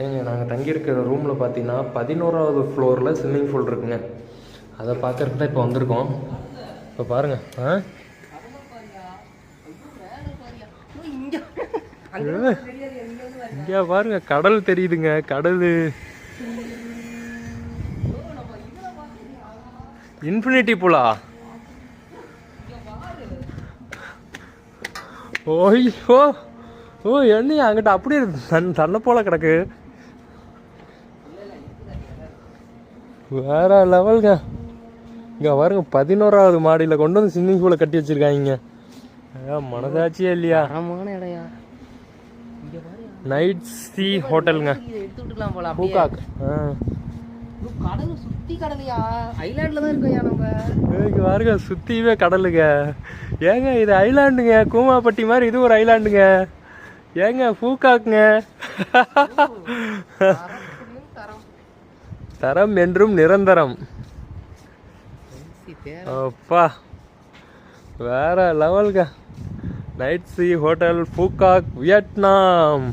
ஏங்க நாங்கள் தங்கியிருக்கிற ரூமில் பார்த்தீங்கன்னா 11வது ஃப்ளோரில் ஸ்விம்மிங் பூல் இருக்குங்க. அதை பார்க்கறதுக்கு தான் இப்போ வந்திருக்கோம். இப்போ பாருங்கள். இங்கே பாருங்க, கடல் தெரியுதுங்க. கடல் இன்ஃபினிட்டி பூலா? ஓய்யோ, ஓ என்ன அங்கிட்ட அப்படியே தன்னை போல கிடக்கு. வேற லெவலுங்க. இங்கே பாருங்க, 11வது மாடியில் கொண்டு வந்து ஸ்விம்மிங் பூலை கட்டி வச்சிருக்காங்க. மனதாச்சியே இல்லையா? நைட் சி ஹோட்டலுங்க. பூகாக். பாருங்க, சுத்திவே கடலுங்க. ஏங்க இது ஐலாண்டுங்க, கூமாப்பட்டி மாதிரி இது ஒரு ஐலாண்டுங்க. ஏங்க பூகாக்குங்க. தரம் என்றும் நிரந்தரம். அப்பா வேற லெவலுங்க. Night sea hotel Phu Quoc, Vietnam.